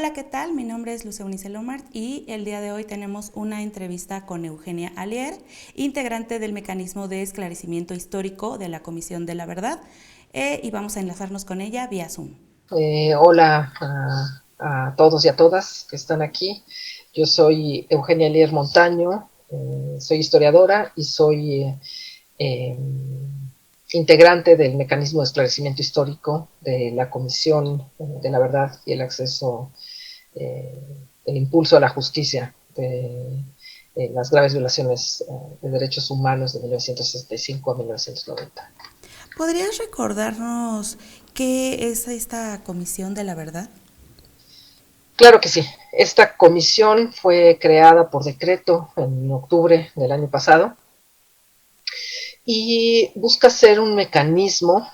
Hola, ¿qué tal? Mi nombre es Luce Unice Lomart y el día de hoy tenemos una entrevista con Eugenia Alier, integrante del Mecanismo de Esclarecimiento Histórico de la Comisión de la Verdad, y vamos a enlazarnos con ella vía Zoom. Hola a todos y a todas que están aquí. Yo soy Eugenia Lier Montaño, soy historiadora y soy eh, integrante del Mecanismo de Esclarecimiento Histórico de la Comisión de la Verdad y el Acceso, eh, el impulso a la justicia de las graves violaciones de derechos humanos de 1965 a 1990. ¿Podrías recordarnos qué es esta Comisión de la Verdad? Claro que sí. Esta comisión fue creada por decreto en octubre del año pasado y busca ser un mecanismo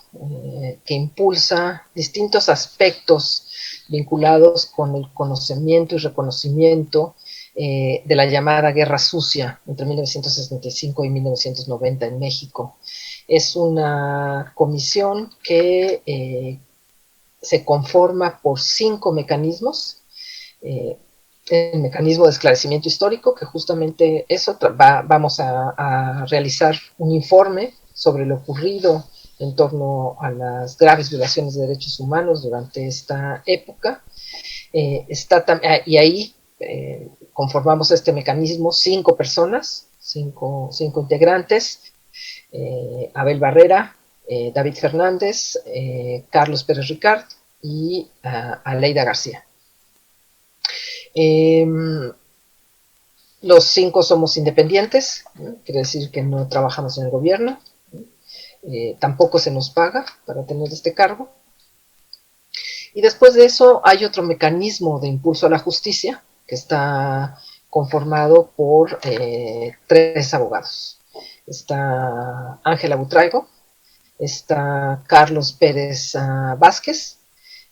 que impulsa distintos aspectos vinculados con el conocimiento y reconocimiento de la llamada Guerra Sucia entre 1965 y 1990 en México. Es una comisión que se conforma por 5 mecanismos. El mecanismo de esclarecimiento histórico, que justamente eso vamos a realizar un informe sobre lo ocurrido en torno a las graves violaciones de derechos humanos durante esta época. Y ahí conformamos este mecanismo 5 personas, cinco integrantes, Abel Barrera, David Fernández, Carlos Pérez Ricard y Aleida García. Eh, los 5 somos independientes, ¿no? Quiere decir que no trabajamos en el gobierno, tampoco se nos paga para tener este cargo. Y después de eso hay otro mecanismo de impulso a la justicia que está conformado por 3 abogados. Está Ángela Butraigo, está Carlos Pérez Vázquez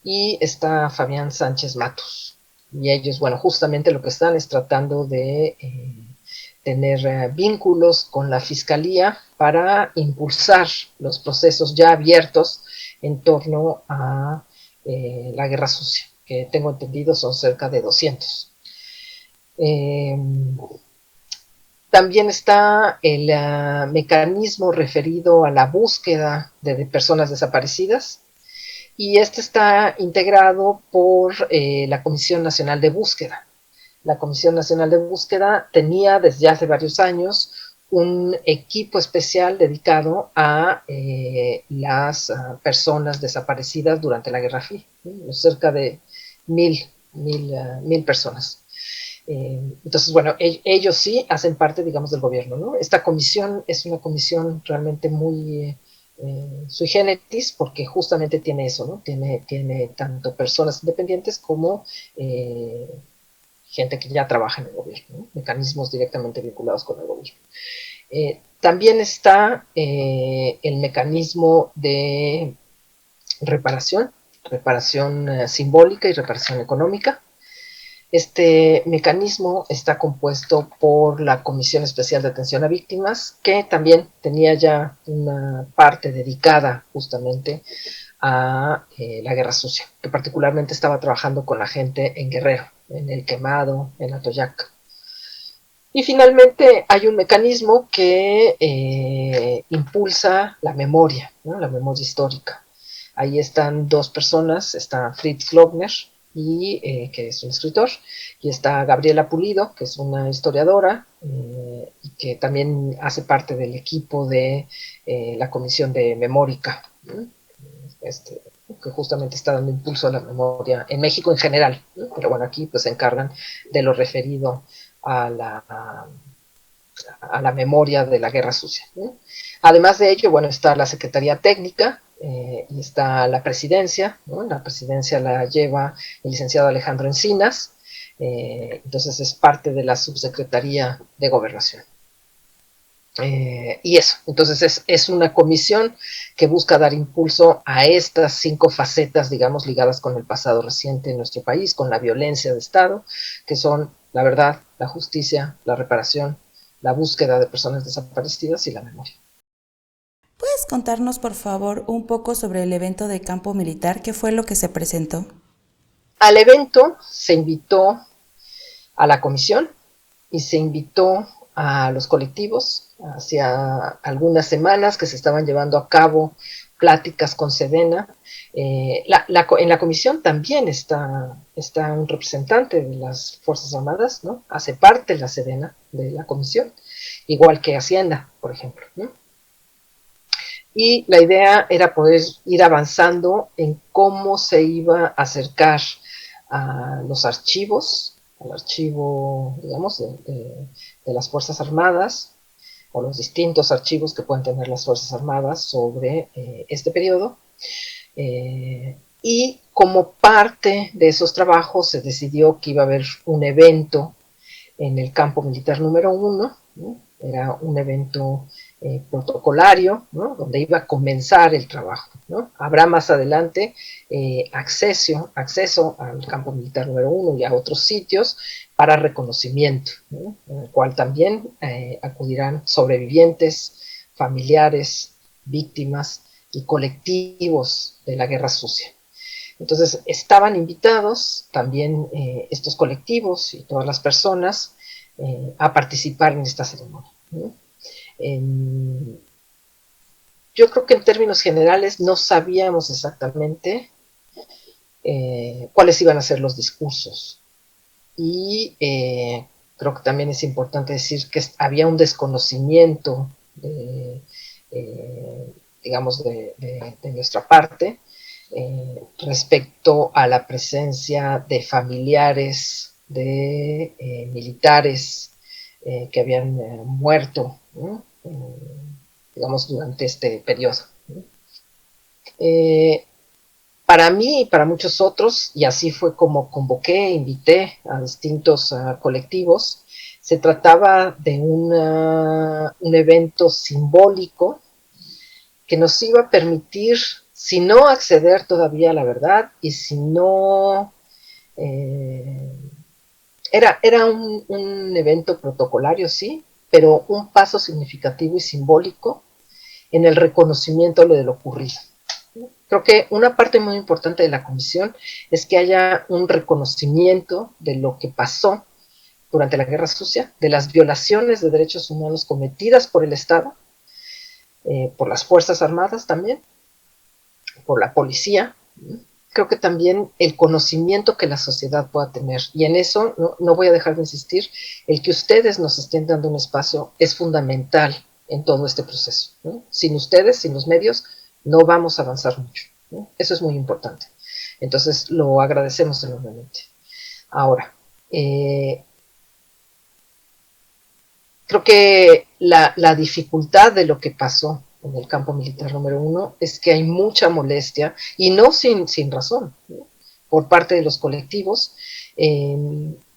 y está Fabián Sánchez Matos. Y ellos, bueno, justamente lo que están es tratando de tener vínculos con la Fiscalía para impulsar los procesos ya abiertos en torno a la guerra sucia, que tengo entendido son cerca de 200. Eh, También está el mecanismo referido a la búsqueda de personas desaparecidas, y este está integrado por la Comisión Nacional de Búsqueda. La Comisión Nacional de Búsqueda tenía desde hace varios años un equipo especial dedicado a las personas desaparecidas durante la Guerra Fría, ¿no? Cerca de mil personas. Entonces, bueno, ellos sí hacen parte, digamos, del gobierno, ¿no? Esta comisión es una comisión realmente muy sui generis, porque justamente tiene eso, ¿no? Tiene tanto personas independientes como gente que ya trabaja en el gobierno, ¿no? Mecanismos directamente vinculados con el gobierno. También está el mecanismo de reparación simbólica y reparación económica. Este mecanismo está compuesto por la Comisión Especial de Atención a Víctimas, que también tenía ya una parte dedicada justamente a la guerra sucia, que particularmente estaba trabajando con la gente en Guerrero, en El Quemado, en Atoyac. Y finalmente hay un mecanismo que impulsa la memoria, ¿no? La memoria histórica. Ahí están 2 personas, está Fritz Glaubner, que es un escritor, y está Gabriela Pulido, que es una historiadora, y que también hace parte del equipo de la Comisión de Memórica, ¿no? este, que justamente está dando impulso a la memoria en México en general, ¿no? Pero bueno, aquí pues se encargan de lo referido a la memoria de la guerra sucia, ¿no? Además de ello, bueno, está la Secretaría Técnica y está la presidencia, ¿no? La presidencia la lleva el licenciado Alejandro Encinas, entonces es parte de la Subsecretaría de Gobernación. Y eso, entonces es una comisión que busca dar impulso a estas 5 facetas, digamos, ligadas con el pasado reciente en nuestro país, con la violencia de Estado, que son la verdad, la justicia, la reparación, la búsqueda de personas desaparecidas y la memoria. ¿Puedes contarnos, por favor, un poco sobre el evento de campo militar? ¿Qué fue lo que se presentó? Al evento se invitó a la comisión y se invitó a los colectivos. Hacía algunas semanas que se estaban llevando a cabo pláticas con Sedena. En la comisión también está un representante de las Fuerzas Armadas, ¿no? Hace parte de la Sedena de la comisión, igual que Hacienda, por ejemplo, ¿no? Y la idea era poder ir avanzando en cómo se iba a acercar a los archivos, al archivo, digamos, de las Fuerzas Armadas, o los distintos archivos que pueden tener las Fuerzas Armadas sobre este periodo. Y como parte de esos trabajos se decidió que iba a haber un evento en el campo militar número 1, ¿no? Era un evento protocolario, ¿no? Donde iba a comenzar el trabajo, ¿no? Habrá más adelante acceso al campo militar número 1 y a otros sitios para reconocimiento, ¿no? En el cual también acudirán sobrevivientes, familiares, víctimas y colectivos de la guerra sucia. Entonces estaban invitados también estos colectivos y todas las personas a participar en esta ceremonia, ¿no? Yo creo que en términos generales no sabíamos exactamente cuáles iban a ser los discursos. Y creo que también es importante decir que había un desconocimiento digamos, de nuestra parte respecto a la presencia de familiares de militares que habían muerto, ¿no? Digamos, durante este periodo, ¿no? Para mí y para muchos otros, y así fue como convoqué, invité a distintos colectivos, se trataba de un evento simbólico que nos iba a permitir, si no acceder todavía a la verdad, y si no... Era un evento protocolario, sí, pero un paso significativo y simbólico en el reconocimiento de lo ocurrido. Creo que una parte muy importante de la comisión es que haya un reconocimiento de lo que pasó durante la Guerra Sucia, de las violaciones de derechos humanos cometidas por el Estado, por las Fuerzas Armadas también, por la policía. Creo que también el conocimiento que la sociedad pueda tener, y en eso no voy a dejar de insistir, el que ustedes nos estén dando un espacio es fundamental en todo este proceso, ¿no? Sin ustedes, sin los medios, no vamos a avanzar mucho, ¿no? Eso es muy importante. Entonces lo agradecemos enormemente. Ahora, creo que la dificultad de lo que pasó en el campo militar número 1 es que hay mucha molestia, y no sin razón, ¿no? Por parte de los colectivos,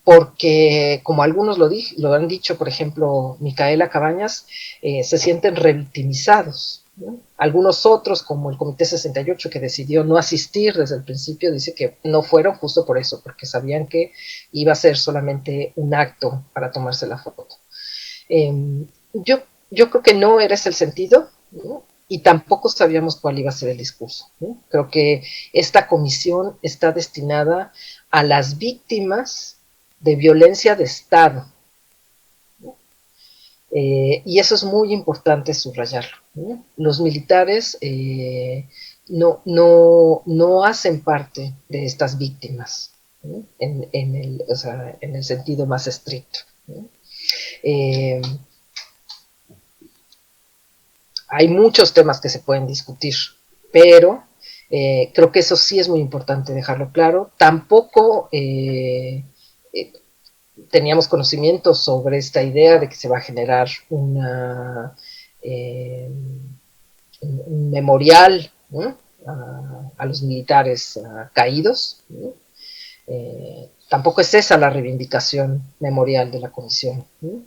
porque como algunos lo han dicho, por ejemplo, Micaela Cabañas, se sienten revictimizados, ¿no? Algunos otros, como el Comité 68, que decidió no asistir desde el principio, dice que no fueron justo por eso, porque sabían que iba a ser solamente un acto para tomarse la foto. Yo creo que no era ese el sentido, ¿no? Y tampoco sabíamos cuál iba a ser el discurso, ¿no? Creo que esta comisión está destinada a las víctimas de violencia de Estado, ¿no? Y eso es muy importante subrayarlo, ¿no? Los militares no hacen parte de estas víctimas, ¿no? O sea, en el sentido más estricto, ¿no? Hay muchos temas que se pueden discutir, pero creo que eso sí es muy importante dejarlo claro. Tampoco teníamos conocimiento sobre esta idea de que se va a generar un memorial, ¿no? A los militares caídos, ¿no? Tampoco es esa la reivindicación memorial de la comisión, ¿no?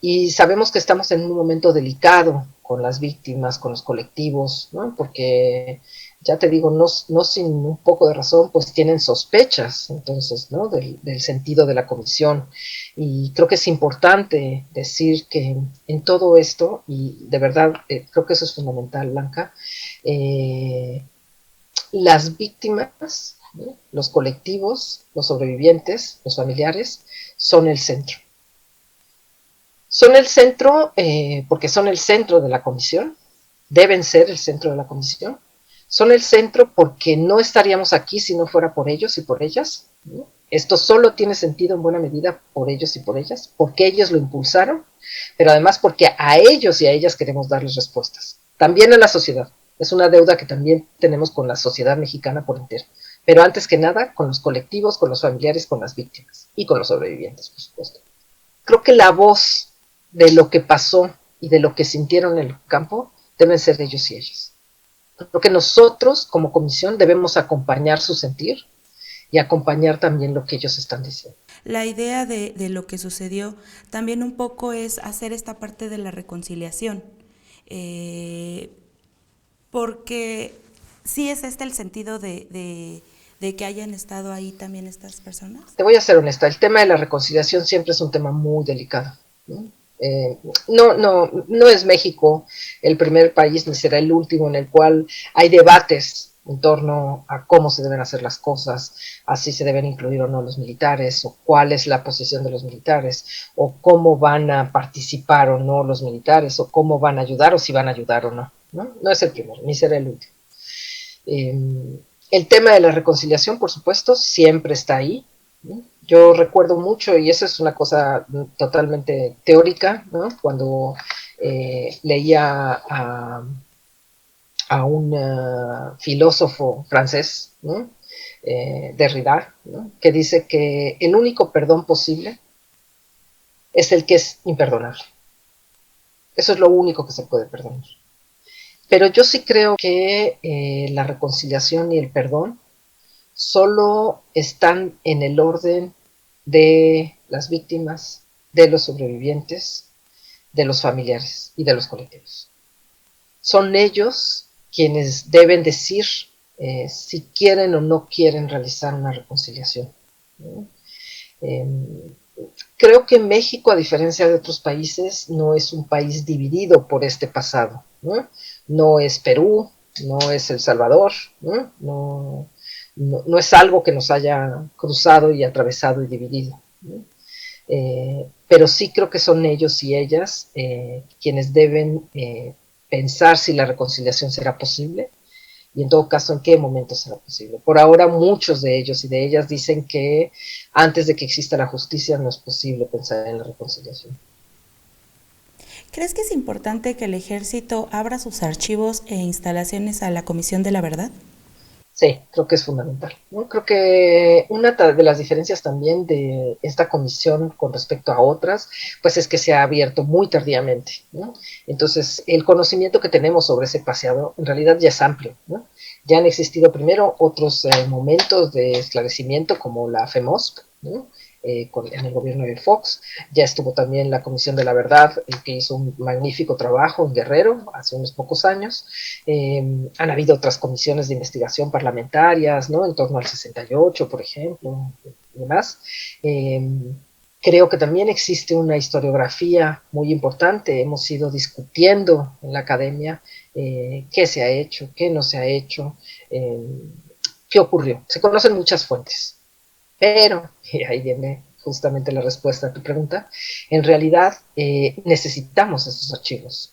Y sabemos que estamos en un momento delicado con las víctimas, con los colectivos, ¿no? Porque, ya te digo, no sin un poco de razón, pues tienen sospechas, entonces, ¿no? Del sentido de la comisión. Y creo que es importante decir que en todo esto, y de verdad creo que eso es fundamental, Blanca, las víctimas ¿no? Los colectivos, los sobrevivientes, los familiares, son el centro. Son el centro porque son el centro de la comisión, deben ser el centro de la comisión, son el centro porque no estaríamos aquí si no fuera por ellos y por ellas, ¿no? Esto solo tiene sentido en buena medida por ellos y por ellas, porque ellos lo impulsaron, pero además porque a ellos y a ellas queremos darles respuestas. También a la sociedad. Es una deuda que también tenemos con la sociedad mexicana por entero. Pero antes que nada, con los colectivos, con los familiares, con las víctimas y con los sobrevivientes, por supuesto. Creo que la voz de lo que pasó y de lo que sintieron en el campo deben ser ellos y ellas. Creo que nosotros, como comisión, debemos acompañar su sentir y acompañar también lo que ellos están diciendo. La idea de lo que sucedió también un poco es hacer esta parte de la reconciliación, porque sí es el sentido de que hayan estado ahí también estas personas. Te voy a ser honesta, el tema de la reconciliación siempre es un tema muy delicado, ¿no? No es México el primer país ni será el último en el cual hay debates en torno a cómo se deben hacer las cosas, a si se deben incluir o no los militares, o cuál es la posición de los militares, o cómo van a participar o no los militares, o cómo van a ayudar o si van a ayudar o no. No es el primero, ni será el último. El tema de la reconciliación, por supuesto, siempre está ahí, ¿no? Yo recuerdo mucho, y eso es una cosa totalmente teórica, ¿no? Cuando leía a un filósofo francés, ¿no? Derrida, ¿no? Que dice que el único perdón posible es el que es imperdonable. Eso es lo único que se puede perdonar. Pero yo sí creo que la reconciliación y el perdón solo están en el orden de las víctimas, de los sobrevivientes, de los familiares y de los colectivos. Son ellos quienes deben decir si quieren o no quieren realizar una reconciliación, ¿no? Creo que México, a diferencia de otros países, no es un país dividido por este pasado, ¿no? No es Perú, no es El Salvador, ¿no? No es algo que nos haya cruzado y atravesado y dividido, ¿no? Pero sí creo que son ellos y ellas quienes deben pensar si la reconciliación será posible y en todo caso en qué momento será posible. Por ahora muchos de ellos y de ellas dicen que antes de que exista la justicia no es posible pensar en la reconciliación. ¿Crees que es importante que el ejército abra sus archivos e instalaciones a la Comisión de la Verdad? Sí, creo que es fundamental, ¿no? Creo que una de las diferencias también de esta comisión con respecto a otras, pues es que se ha abierto muy tardíamente, ¿no? Entonces, el conocimiento que tenemos sobre ese pasado en realidad ya es amplio, ¿no? Ya han existido primero otros momentos de esclarecimiento como la FEMOSP, ¿no? En el gobierno de Fox, ya estuvo también la Comisión de la Verdad, que hizo un magnífico trabajo en Guerrero hace unos pocos años. Han habido otras comisiones de investigación parlamentarias, ¿no? En torno al 68, por ejemplo, y demás. Creo que también existe una historiografía muy importante. Hemos ido discutiendo en la academia qué se ha hecho, qué no se ha hecho, qué ocurrió. Se conocen muchas fuentes. Pero, y ahí viene justamente la respuesta a tu pregunta, en realidad necesitamos esos archivos,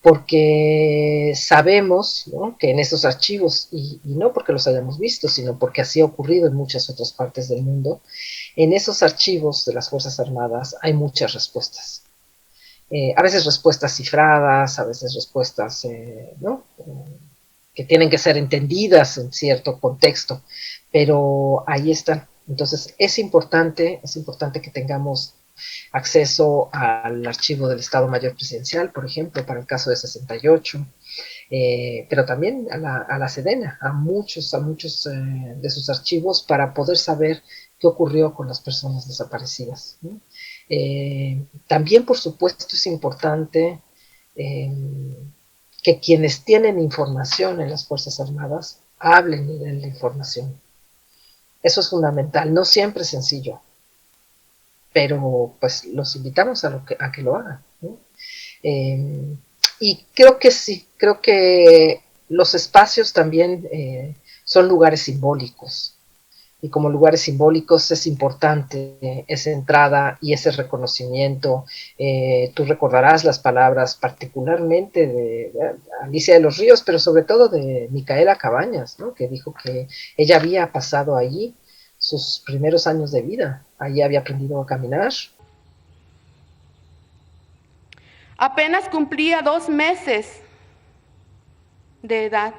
porque sabemos, ¿no?, que en esos archivos, y no porque los hayamos visto, sino porque así ha ocurrido en muchas otras partes del mundo, en esos archivos de las Fuerzas Armadas hay muchas respuestas. A veces respuestas cifradas, a veces respuestas, ¿no?, que tienen que ser entendidas en cierto contexto, pero ahí están. Entonces es importante que tengamos acceso al archivo del Estado Mayor Presidencial, por ejemplo, para el caso de 68, pero también a la Sedena, a muchos de sus archivos para poder saber qué ocurrió con las personas desaparecidas, ¿no? También, por supuesto, es importante que quienes tienen información en las Fuerzas Armadas hablen y den la información. Eso es fundamental, no siempre es sencillo, pero pues los invitamos a que lo hagan, ¿no? Y creo que sí, creo que los espacios también son lugares simbólicos. y como lugares simbólicos es importante esa entrada y ese reconocimiento. Tú recordarás las palabras particularmente de Alicia de los Ríos, pero sobre todo de Micaela Cabañas, ¿no? Que dijo que ella había pasado allí sus primeros años de vida, allí había aprendido a caminar. Apenas cumplía 2 meses de edad.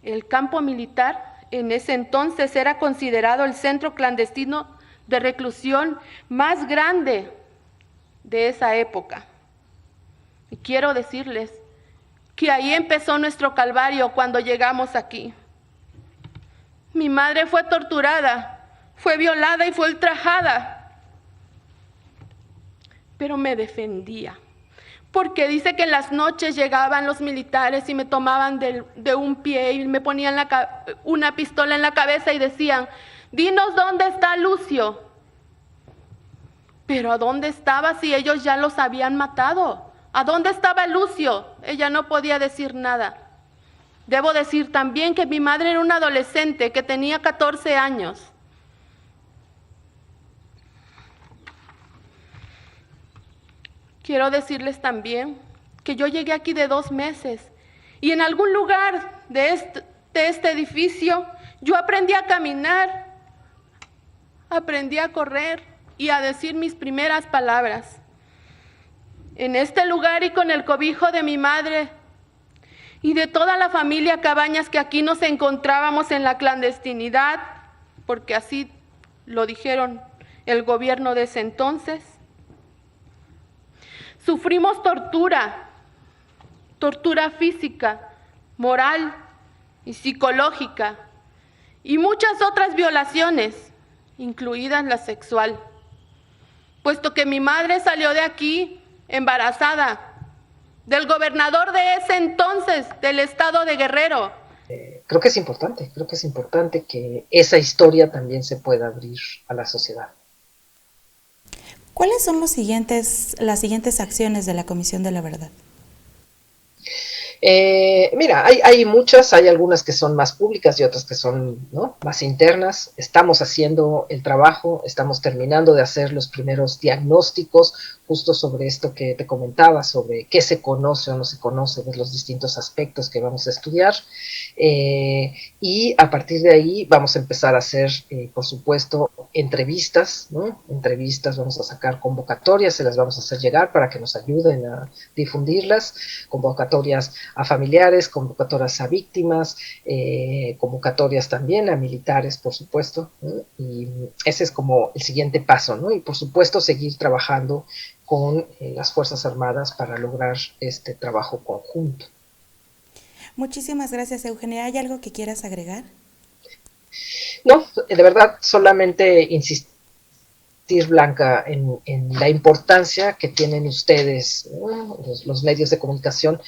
El campo militar en ese entonces era considerado el centro clandestino de reclusión más grande de esa época. Y quiero decirles que ahí empezó nuestro calvario cuando llegamos aquí. Mi madre fue torturada, fue violada y fue ultrajada. Pero me defendía, porque dice que en las noches llegaban los militares y me tomaban de un pie y me ponían una pistola en la cabeza y decían, dinos dónde está Lucio. Pero ¿a dónde estaba si ellos ya los habían matado? ¿A dónde estaba Lucio? Ella no podía decir nada. Debo decir también que mi madre era una adolescente que tenía 14 años. Quiero decirles también que yo llegué aquí de 2 meses y en algún lugar de este edificio yo aprendí a caminar, aprendí a correr y a decir mis primeras palabras. En este lugar y con el cobijo de mi madre y de toda la familia Cabañas que aquí nos encontrábamos en la clandestinidad, porque así lo dijeron el gobierno de ese entonces, sufrimos tortura física, moral y psicológica, y muchas otras violaciones, incluidas la sexual, puesto que mi madre salió de aquí embarazada del gobernador de ese entonces, del estado de Guerrero. Creo que es importante que esa historia también se pueda abrir a la sociedad. ¿Cuáles son las siguientes acciones de la Comisión de la Verdad? Mira, hay muchas, hay algunas que son más públicas y otras que son, ¿no?, más internas. Estamos haciendo el trabajo, estamos terminando de hacer los primeros diagnósticos justo sobre esto que te comentaba, sobre qué se conoce o no se conoce de los distintos aspectos que vamos a estudiar. Y a partir de ahí vamos a empezar a hacer, por supuesto, entrevistas, ¿no? Entrevistas, vamos a sacar convocatorias, se las vamos a hacer llegar para que nos ayuden a difundirlas, convocatorias a familiares, convocatorias a víctimas, convocatorias también a militares, por supuesto, ¿no? Y ese es como el siguiente paso, ¿no? Y por supuesto seguir trabajando con las Fuerzas Armadas para lograr este trabajo conjunto. Muchísimas gracias, Eugenia. ¿Hay algo que quieras agregar? No, de verdad, solamente insistir, Blanca, en la importancia que tienen ustedes, ¿no?, los medios de comunicación.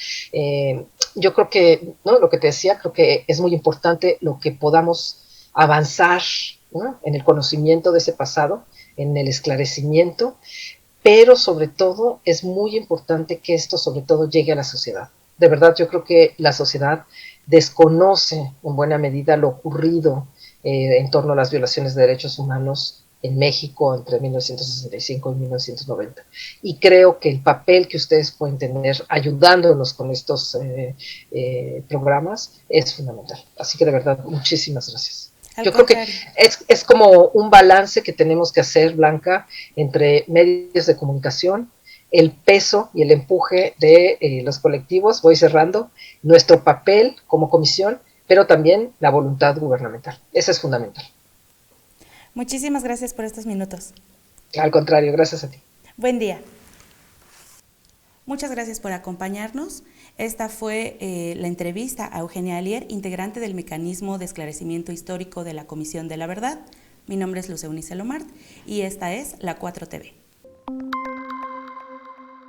Yo creo que, ¿no?, lo que te decía, creo que es muy importante lo que podamos avanzar, ¿no?, en el conocimiento de ese pasado, en el esclarecimiento, pero sobre todo es muy importante que esto sobre todo llegue a la sociedad. De verdad, yo creo que la sociedad desconoce en buena medida lo ocurrido en torno a las violaciones de derechos humanos en México entre 1965 y 1990. Y creo que el papel que ustedes pueden tener ayudándonos con estos programas es fundamental. Así que de verdad, muchísimas gracias. Yo creo que es como un balance que tenemos que hacer, Blanca, entre medios de comunicación, el peso y el empuje de los colectivos, voy cerrando, nuestro papel como comisión, pero también la voluntad gubernamental. Eso es fundamental. Muchísimas gracias por estos minutos. Al contrario, gracias a ti. Buen día. Muchas gracias por acompañarnos. Esta fue la entrevista a Eugenia Alier, integrante del Mecanismo de Esclarecimiento Histórico de la Comisión de la Verdad. Mi nombre es Luce Eunice Lomart y esta es La 4TV.